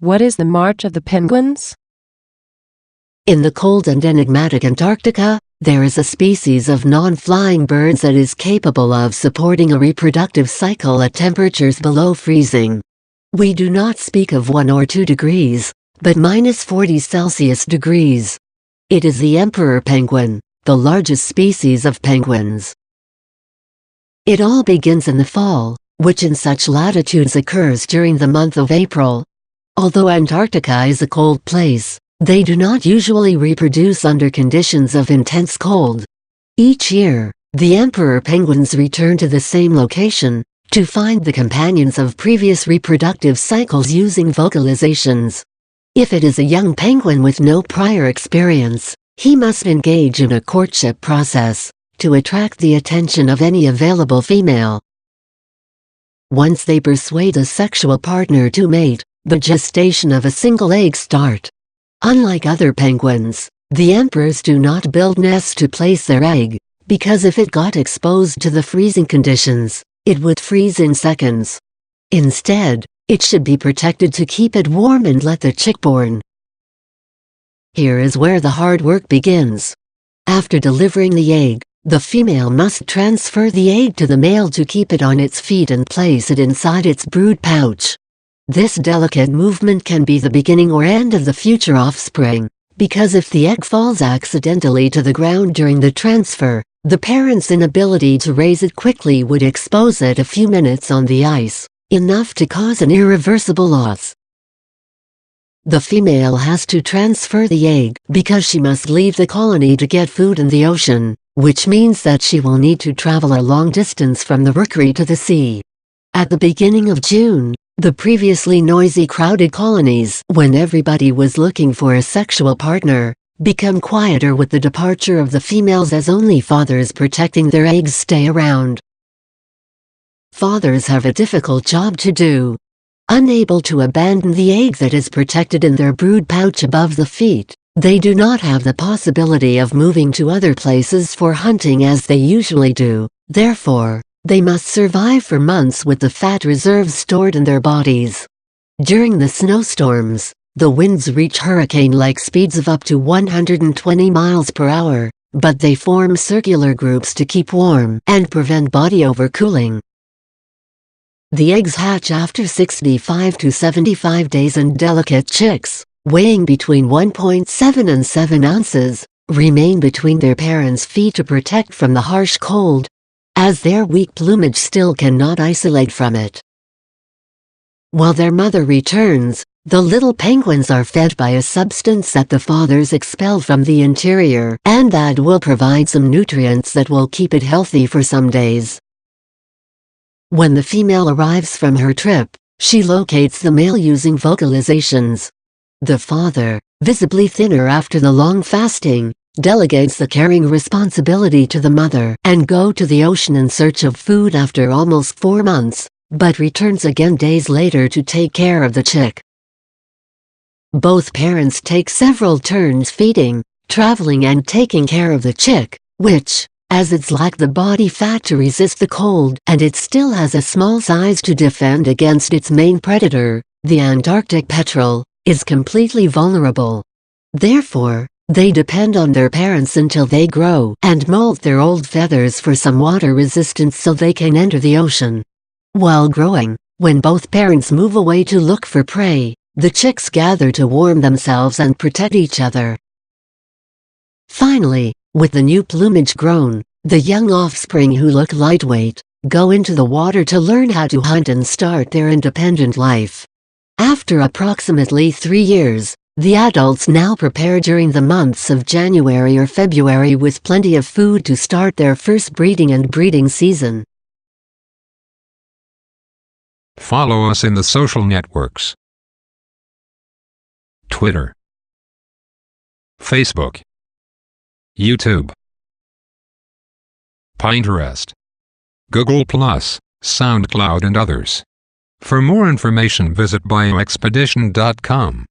What is the march of the penguins? In the cold and enigmatic Antarctica, there is a species of non-flying birds that is capable of supporting a reproductive cycle at temperatures below freezing. We do not speak of 1 or 2 degrees, but -40 degrees. It is the emperor penguin, the largest species of penguins. It all begins in the fall, which in such latitudes occurs during the month of April. Although Antarctica is a cold place, they do not usually reproduce under conditions of intense cold. Each year, the emperor penguins return to the same location to find the companions of previous reproductive cycles using vocalizations. If it is a young penguin with no prior experience, he must engage in a courtship process to attract the attention of any available female. Once they persuade a sexual partner to mate, the gestation of a single egg starts. Unlike other penguins, the emperors do not build nests to place their egg, because if it got exposed to the freezing conditions, it would freeze in seconds. Instead, it should be protected to keep it warm and let the chick born. Here is where the hard work begins. After delivering the egg, the female must transfer the egg to the male to keep it on its feet and place it inside its brood pouch. This delicate movement can be the beginning or end of the future offspring, because if the egg falls accidentally to the ground during the transfer, the parent's inability to raise it quickly would expose it a few minutes on the ice, enough to cause an irreversible loss. The female has to transfer the egg because she must leave the colony to get food in the ocean, which means that she will need to travel a long distance from the rookery to the sea. At the beginning of June, the previously noisy crowded colonies, when everybody was looking for a sexual partner, become quieter with the departure of the females as only fathers protecting their eggs stay around. Fathers have a difficult job to do. Unable to abandon the egg that is protected in their brood pouch above the feet, they do not have the possibility of moving to other places for hunting as they usually do. Therefore, they must survive for months with the fat reserves stored in their bodies. During the snowstorms, the winds reach hurricane-like speeds of up to 120 miles per hour, but they form circular groups to keep warm and prevent body overcooling. The eggs hatch after 65 to 75 days and delicate chicks, weighing between 1.7 and 7 ounces, remain between their parents' feet to protect from the harsh cold, as their weak plumage still cannot isolate from it. While their mother returns, the little penguins are fed by a substance that the fathers expel from the interior and that will provide some nutrients that will keep it healthy for some days. When the female arrives from her trip, she locates the male using vocalizations. The father, visibly thinner after the long fasting, delegates the carrying responsibility to the mother and go to the ocean in search of food after almost 4 months, but returns again days later to take care of the chick. Both parents take several turns feeding, traveling and taking care of the chick, which, as it's lacked the body fat to resist the cold and it still has a small size to defend against its main predator, the Antarctic petrel, is completely vulnerable. Therefore, they depend on their parents until they grow and molt their old feathers for some water resistance so they can enter the ocean. While growing, when both parents move away to look for prey, the chicks gather to warm themselves and protect each other. Finally, with the new plumage grown, the young offspring who look lightweight, go into the water to learn how to hunt and start their independent life. After approximately 3 years, the adults now prepare during the months of January or February with plenty of food to start their first breeding and breeding season. Follow us in the social networks: Twitter, Facebook, YouTube, Pinterest, Google+, SoundCloud and others. For more information visit bioexpedition.com.